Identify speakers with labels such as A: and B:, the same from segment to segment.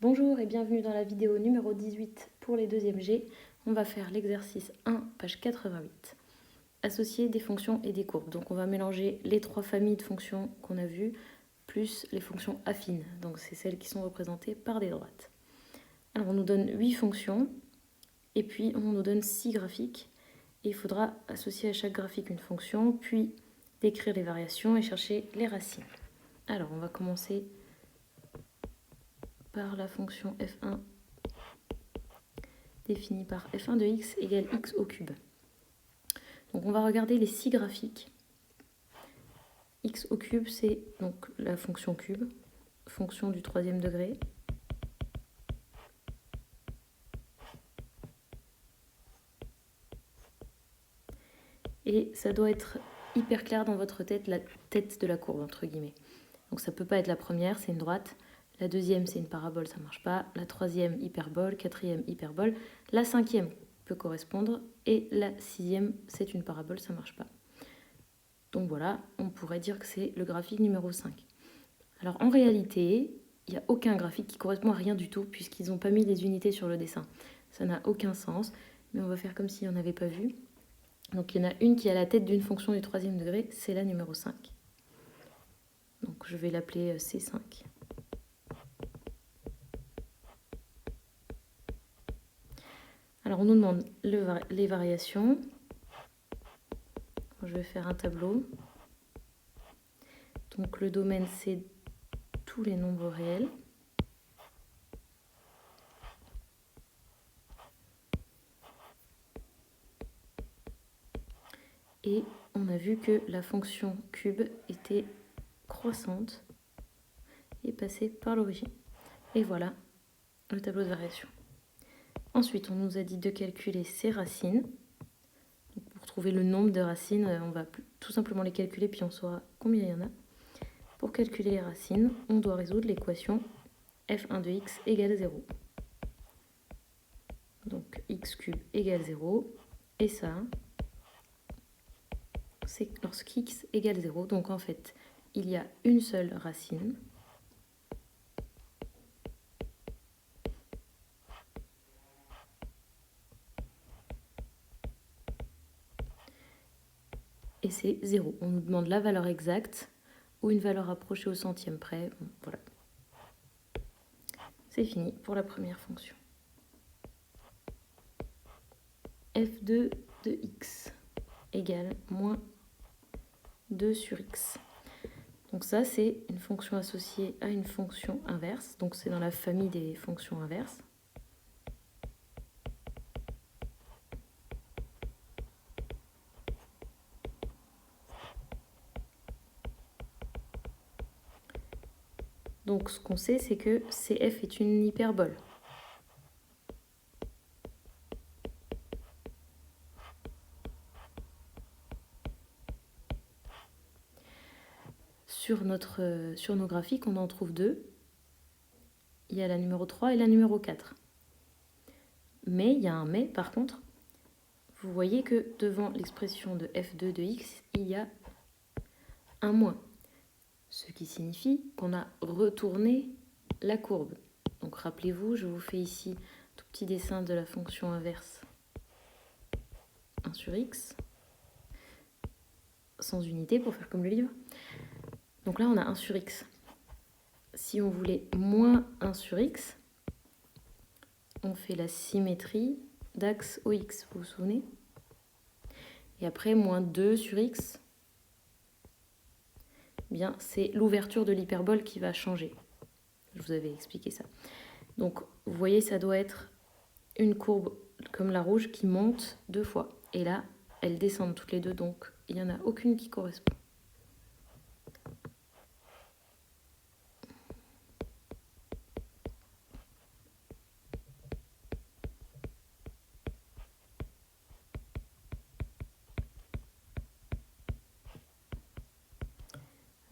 A: Bonjour et bienvenue dans la vidéo numéro 18 pour les 2e G. On va faire l'exercice 1, page 88. Associer des fonctions et des courbes. Donc on va mélanger les 3 familles de fonctions qu'on a vues, plus les fonctions affines. Donc c'est celles qui sont représentées par des droites. Alors on nous donne 8 fonctions, et puis on nous donne 6 graphiques. Et il faudra associer à chaque graphique une fonction, puis décrire les variations et chercher les racines. Alors on va commencer par la fonction f1 définie par f1 de x égale x au cube. Donc on va regarder les 6 graphiques. X au cube, c'est donc la fonction cube, fonction du 3e degré. Et ça doit être hyper clair dans votre tête, la tête de la courbe, entre guillemets. Donc ça peut pas être la première, c'est une droite. La deuxième, c'est une parabole, ça marche pas. La troisième, hyperbole. Quatrième, hyperbole. La cinquième peut correspondre. Et la 6e, c'est une parabole, ça marche pas. Donc voilà, on pourrait dire que c'est le graphique numéro 5. Alors en réalité, il n'y a aucun graphique qui correspond à rien du tout puisqu'ils n'ont pas mis les unités sur le dessin. Ça n'a aucun sens, mais on va faire comme si on n'avait pas vu. Donc il y en a une qui a la tête d'une fonction du 3e degré, c'est la numéro 5. Donc je vais l'appeler C5. Alors on nous demande les variations. Je vais faire un tableau. Donc le domaine, c'est tous les nombres réels. Et on a vu que la fonction cube était croissante et passée par l'origine. Et voilà le tableau de variation. Ensuite, on nous a dit de calculer ces racines. Donc, pour trouver le nombre de racines, on va tout simplement les calculer, puis on saura combien il y en a. Pour calculer les racines, on doit résoudre l'équation f1 de x égale 0. Donc x cube égale 0. Et ça, c'est lorsqu'x égale 0. Donc en fait, il y a une seule racine. Et c'est 0. On nous demande la valeur exacte ou une valeur approchée au centième près. Bon, voilà. C'est fini pour la première fonction. f2 de x égale moins 2 sur x. Donc ça, c'est une fonction associée à une fonction inverse. Donc c'est dans la famille des fonctions inverses. Donc ce qu'on sait, c'est que CF est une hyperbole. Sur nos graphiques, on en trouve deux. Il y a la numéro 3 et la numéro 4. Mais il y a un mais, par contre, vous voyez que devant l'expression de f2 de x, il y a un moins. Ce qui signifie qu'on a retourné la courbe. Donc rappelez-vous, je vous fais ici un tout petit dessin de la fonction inverse 1 sur x, sans unité pour faire comme le livre. Donc là, on a 1 sur x. Si on voulait moins 1 sur x, on fait la symétrie d'axe OX, vous vous souvenez? Et après, moins 2 sur x, bien, c'est l'ouverture de l'hyperbole qui va changer. Je vous avais expliqué ça. Donc, vous voyez, ça doit être une courbe comme la rouge qui monte 2 fois. Et là, elles descendent toutes les deux, donc il n'y en a aucune qui correspond.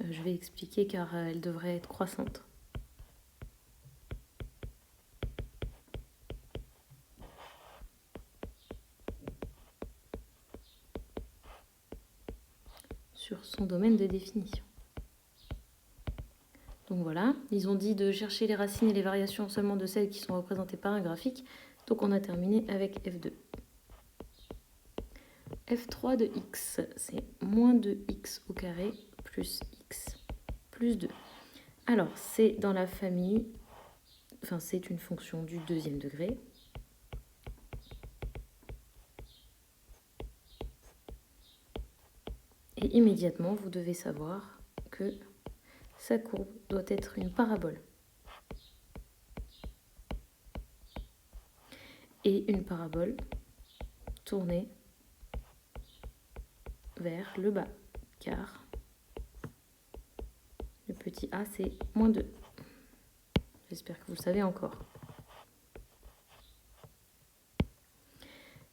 A: Je vais expliquer car elle devrait être croissante. Sur son domaine de définition. Donc Donc voilà, ils ont dit de chercher les racines et les variations seulement de celles qui sont représentées par un graphique. Donc on a terminé avec F2. F3 de x, c'est moins 2x au carré plus x plus 2. Alors, c'est dans la famille, enfin c'est une fonction du deuxième degré. Et immédiatement, vous devez savoir que sa courbe doit être une parabole. Et une parabole tournée vers le bas, car le petit a, c'est moins 2. J'espère que vous le savez encore.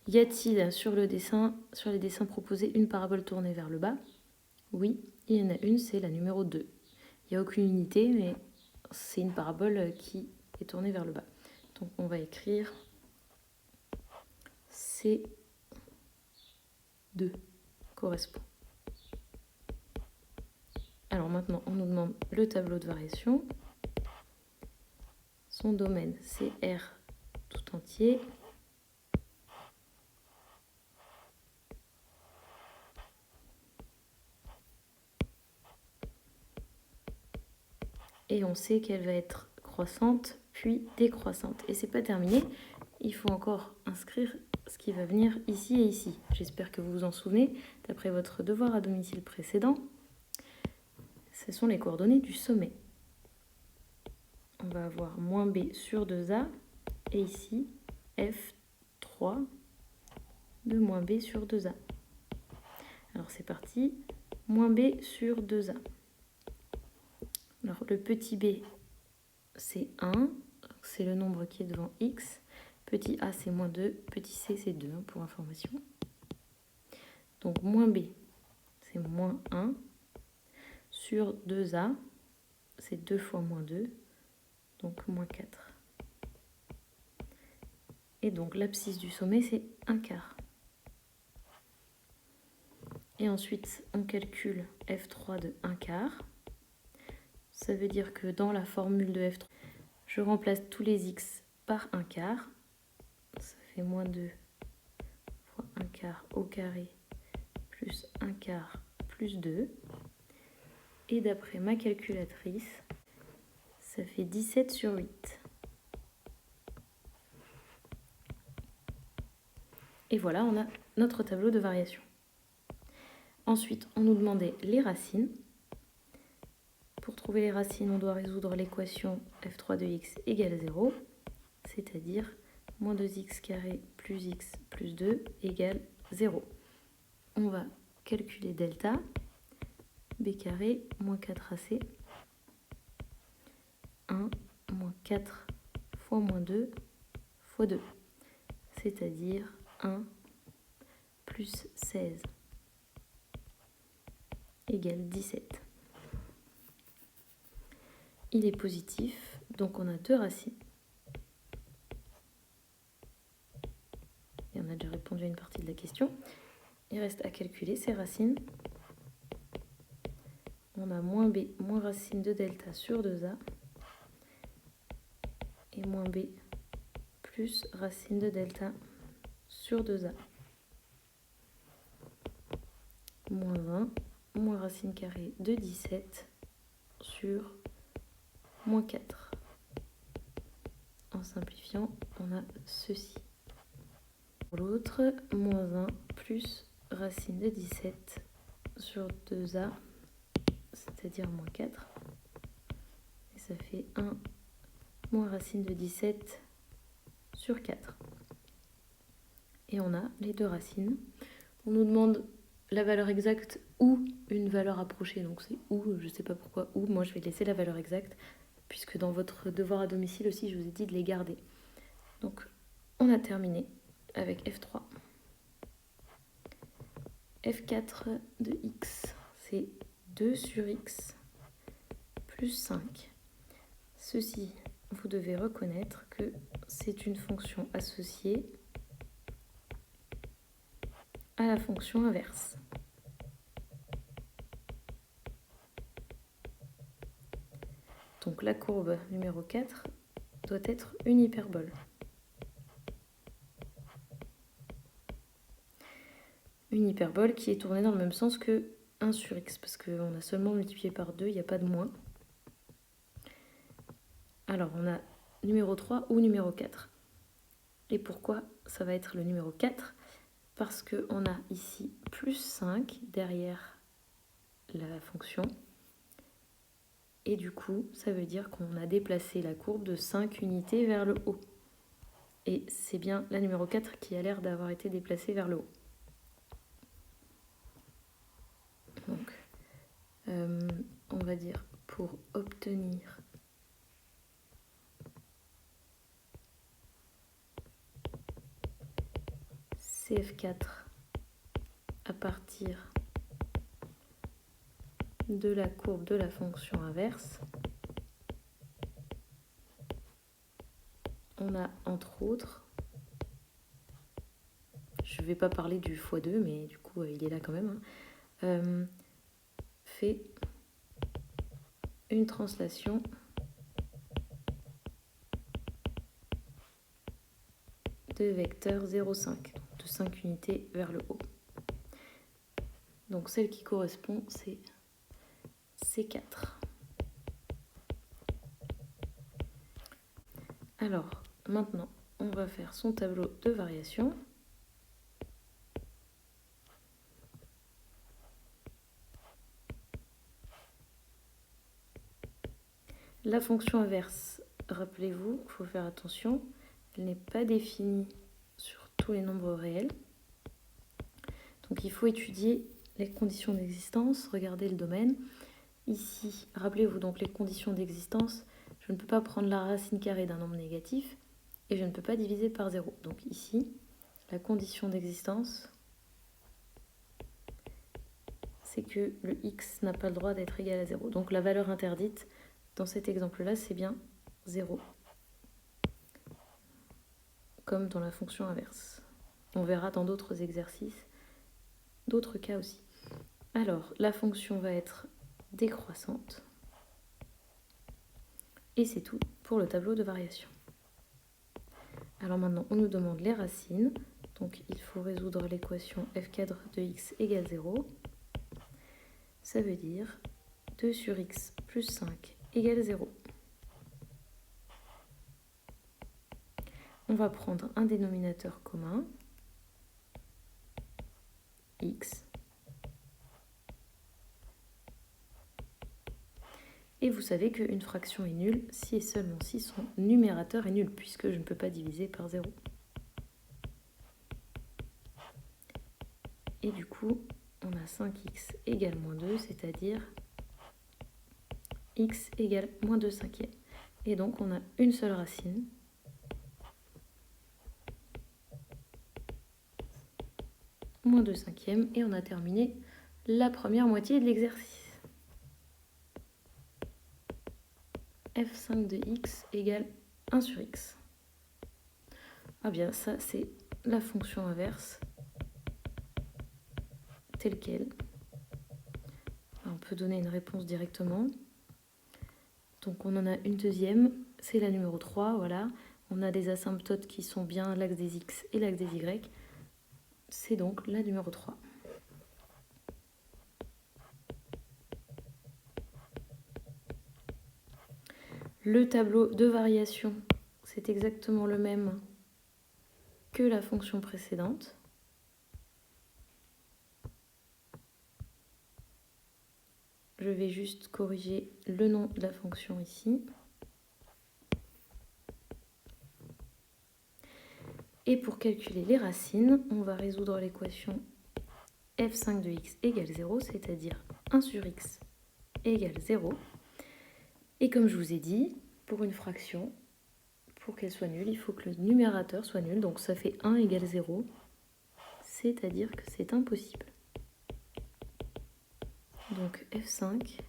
A: Y a-t-il sur les dessins proposés une parabole tournée vers le bas? Oui, il y en a une, c'est la numéro 2. Il n'y a aucune unité, mais c'est une parabole qui est tournée vers le bas. Donc on va écrire C2 correspond. Alors maintenant, on nous demande le tableau de variation. Son domaine, c'est R tout entier. Et on sait qu'elle va être croissante, puis décroissante. Et c'est pas terminé, il faut encore inscrire ce qui va venir ici et ici. J'espère que vous vous en souvenez, d'après votre devoir à domicile précédent. Ce sont les coordonnées du sommet. On va avoir moins b sur 2a, et ici, f3 de moins b sur 2a. Alors c'est parti, moins b sur 2a. Alors le petit b, c'est 1, c'est le nombre qui est devant x. Petit a, c'est moins 2, petit c, c'est 2, pour information. Donc moins b, c'est moins 1, sur 2a, c'est 2 fois moins 2, donc moins 4. Et donc l'abscisse du sommet, c'est 1/4. Et ensuite, on calcule f3 de 1/4. Ça veut dire que dans la formule de f3, je remplace tous les x par 1/4. Ça fait moins 2 fois 1/4 au carré plus 1/4 plus 2. Et d'après ma calculatrice, ça fait 17 sur 8. Et voilà, on a notre tableau de variation. Ensuite, on nous demandait les racines. Pour trouver les racines, on doit résoudre l'équation f3 de x égale 0, c'est-à-dire moins 2x carré plus x plus 2 égale 0. On va calculer delta, b carré moins 4ac, 1 moins 4 fois moins 2 fois 2, c'est-à-dire 1 plus 16 égale 17. Il est positif, donc on a deux racines. Et on a déjà répondu à une partie de la question. Il reste à calculer ces racines. On a moins b moins racine de delta sur 2a et moins b plus racine de delta sur 2a. Moins 20 moins racine carrée de 17 sur moins 4. En simplifiant, on a ceci. Pour l'autre, moins 1 plus racine de 17 sur 2a, c'est-à-dire moins 4. Et ça fait 1 moins racine de 17 sur 4. Et on a les deux racines. On nous demande la valeur exacte ou une valeur approchée. Donc c'est ou, je ne sais pas pourquoi ou. Moi, je vais laisser la valeur exacte, puisque dans votre devoir à domicile aussi, je vous ai dit de les garder. Donc, on a terminé avec F3. F4 de x, c'est 2 sur x plus 5. Ceci, vous devez reconnaître que c'est une fonction associée à la fonction inverse. Donc la courbe numéro 4 doit être une hyperbole. Une hyperbole qui est tournée dans le même sens que 1 sur x, parce qu'on a seulement multiplié par 2, il n'y a pas de moins. Alors on a numéro 3 ou numéro 4. Et pourquoi ça va être le numéro 4 ? Parce qu'on a ici plus 5 derrière la fonction. Et du coup, ça veut dire qu'on a déplacé la courbe de 5 unités vers le haut. Et c'est bien la numéro 4 qui a l'air d'avoir été déplacée vers le haut. Donc, on va dire pour obtenir CF4 à partir de la courbe de la fonction inverse, on a entre autres, je ne vais pas parler du x2, mais du coup il est là quand même, fait une translation de vecteur 0,5, de 5 unités vers le haut. Donc celle qui correspond, c'est C4. Alors, maintenant, on va faire son tableau de variation. La fonction inverse, rappelez-vous, il faut faire attention, elle n'est pas définie sur tous les nombres réels. Donc il faut étudier les conditions d'existence, regarder le domaine. Ici, rappelez-vous donc les conditions d'existence, je ne peux pas prendre la racine carrée d'un nombre négatif et je ne peux pas diviser par 0. Donc ici, la condition d'existence, c'est que le x n'a pas le droit d'être égal à 0. Donc la valeur interdite, dans cet exemple-là, c'est bien 0. Comme dans la fonction inverse. On verra dans d'autres exercices, d'autres cas aussi. Alors, la fonction va être décroissante. Et c'est tout pour le tableau de variation. Alors maintenant, on nous demande les racines. Donc, il faut résoudre l'équation f4 de x égale 0. Ça veut dire 2 sur x plus 5 égale 0. On va prendre un dénominateur commun, x. Et vous savez qu'une fraction est nulle si et seulement si son numérateur est nul, puisque je ne peux pas diviser par 0. Et du coup, on a 5x égale moins 2, c'est-à-dire x égale moins 2 cinquièmes. Et donc, on a une seule racine. Moins 2 cinquièmes. Et on a terminé la première moitié de l'exercice. f5 de x égale 1 sur x. Ah bien, ça, c'est la fonction inverse telle quelle. On peut donner une réponse directement. Donc on en a une deuxième, c'est la numéro 3, voilà. On a des asymptotes qui sont bien l'axe des x et l'axe des y. C'est donc la numéro 3. Le tableau de variation, c'est exactement le même que la fonction précédente. Je vais juste corriger le nom de la fonction ici. Et pour calculer les racines, on va résoudre l'équation f5 de x égale 0, c'est-à-dire 1 sur x égale 0. Et comme je vous ai dit, pour une fraction, pour qu'elle soit nulle, il faut que le numérateur soit nul. Donc ça fait 1 égale 0, c'est-à-dire que c'est impossible. Donc f5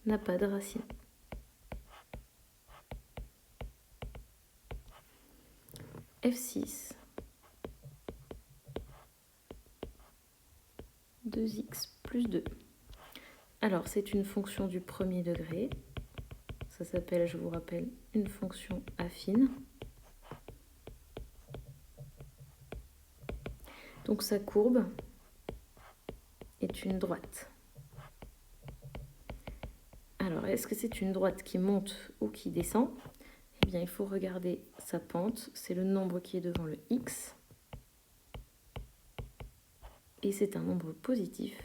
A: n'a pas de racine. f6, 2x plus 2. Alors c'est une fonction du premier degré. Ça s'appelle, je vous rappelle, une fonction affine. Donc sa courbe est une droite. Alors, est-ce que c'est une droite qui monte ou qui descend? Eh bien, il faut regarder sa pente. C'est le nombre qui est devant le x. Et c'est un nombre positif.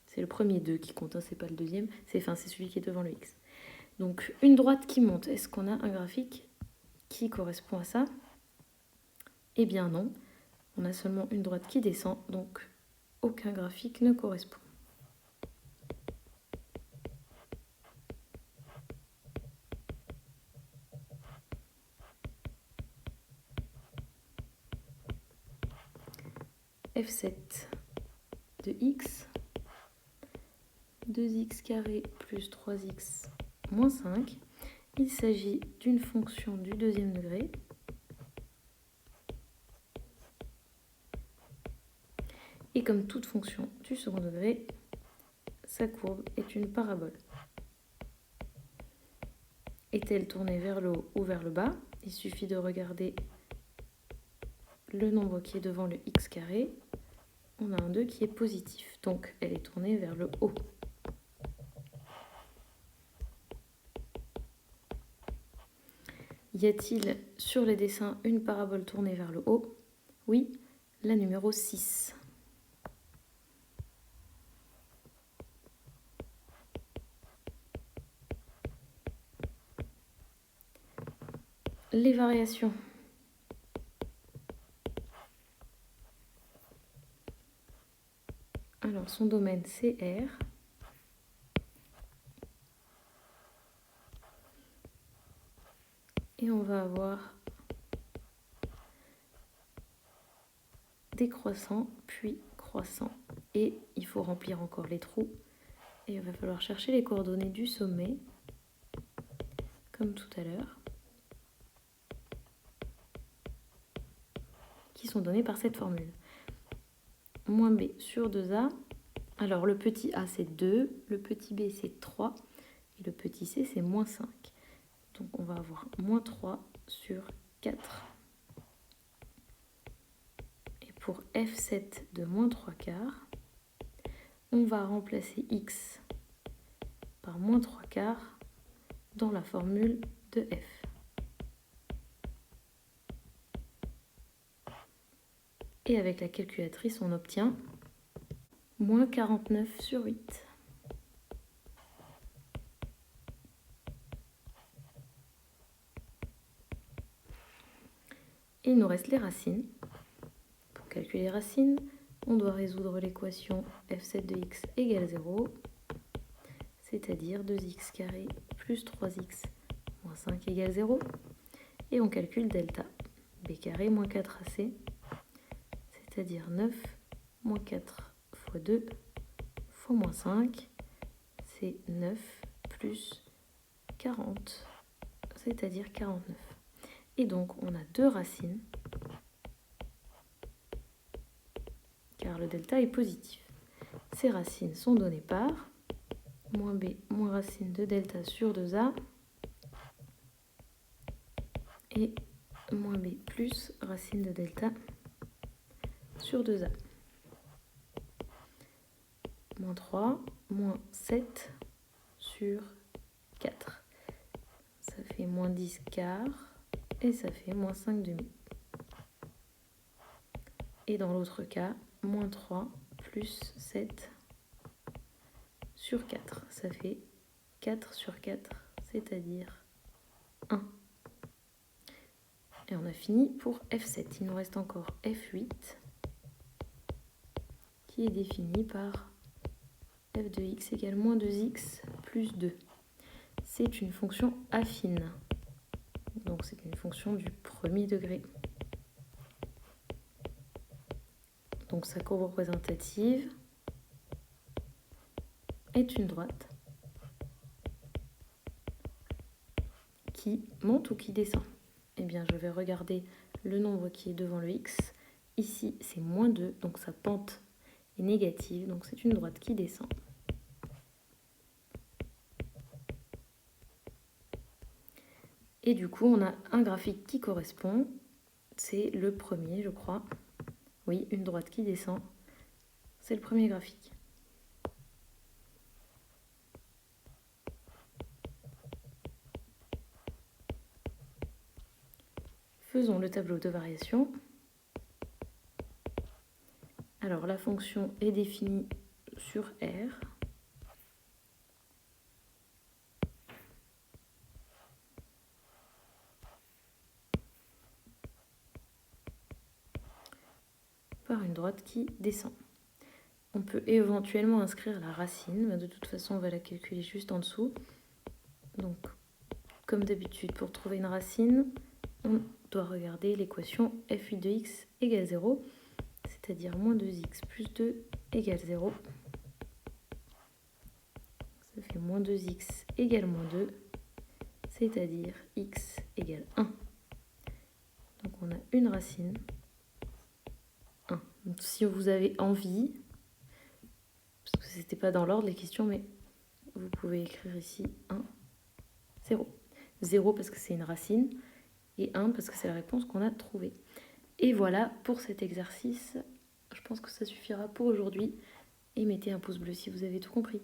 A: C'est le premier 2 qui compte, hein, c'est pas le deuxième. C'est celui qui est devant le x. Donc, une droite qui monte, est-ce qu'on a un graphique qui correspond à ça? Eh bien non. On a seulement une droite qui descend, donc aucun graphique ne correspond. f7 de x, 2x carré plus 3x moins 5. Il s'agit d'une fonction du deuxième degré. Et comme toute fonction du second degré, sa courbe est une parabole. Est-elle tournée vers le haut ou vers le bas? Il suffit de regarder le nombre qui est devant le x carré. On a un 2 qui est positif, donc elle est tournée vers le haut. Y a-t-il sur les dessins une parabole tournée vers le haut? Oui, la numéro 6. Les variations. Alors, son domaine, c'est R. Et on va avoir décroissant, puis croissant. Et il faut remplir encore les trous. Et il va falloir chercher les coordonnées du sommet, comme tout à l'heure, qui sont données par cette formule. Moins b sur 2a. Alors, le petit a, c'est 2, le petit b, c'est 3, et le petit c, c'est moins 5. Donc, on va avoir moins 3 sur 4. Et pour f7 de moins 3 quarts, on va remplacer x par moins 3 quarts dans la formule de f. Et avec la calculatrice, on obtient moins 49 sur 8. Et il nous reste les racines. Pour calculer les racines, on doit résoudre l'équation f7 de x égale 0, c'est-à-dire 2x carré plus 3x moins 5 égale 0. Et on calcule delta, b carré moins 4ac, c'est-à-dire 9 moins 4 fois 2 fois moins 5, c'est 9 plus 40, c'est-à-dire 49. Et donc on a deux racines, car le delta est positif. Ces racines sont données par moins b moins racine de delta sur 2a et moins b plus racine de delta sur 2a. Moins 3, moins 7 sur 4. Ça fait moins 10 quarts et ça fait moins 5 demi. Et dans l'autre cas, moins 3 plus 7 sur 4. Ça fait 4 sur 4, c'est-à-dire 1. Et on a fini pour F7. Il nous reste encore F8 qui est défini par f de x égale moins 2x plus 2. C'est une fonction affine. Donc c'est une fonction du premier degré. Donc sa courbe représentative est une droite qui monte ou qui descend. Eh bien, je vais regarder le nombre qui est devant le x. Ici, c'est moins 2, donc sa pente est négative, donc c'est une droite qui descend. Et du coup, on a un graphique qui correspond. C'est le premier, je crois. Oui, une droite qui descend. C'est le premier graphique. Faisons le tableau de variation. Alors, la fonction est définie sur R. Par une droite qui descend. On peut éventuellement inscrire la racine, mais de toute façon on va la calculer juste en dessous. Donc comme d'habitude pour trouver une racine, on doit regarder l'équation f8 de x égale 0, c'est-à-dire moins 2x plus 2 égale 0. Ça fait moins 2x égale moins 2, c'est-à-dire x égale 1. Donc on a une racine 1. Donc si vous avez envie, parce que c'était pas dans l'ordre les questions, mais vous pouvez écrire ici 1, 0. 0 parce que c'est une racine et 1 parce que c'est la réponse qu'on a trouvée. Et voilà pour cet exercice. Je pense que ça suffira pour aujourd'hui. Et mettez un pouce bleu si vous avez tout compris.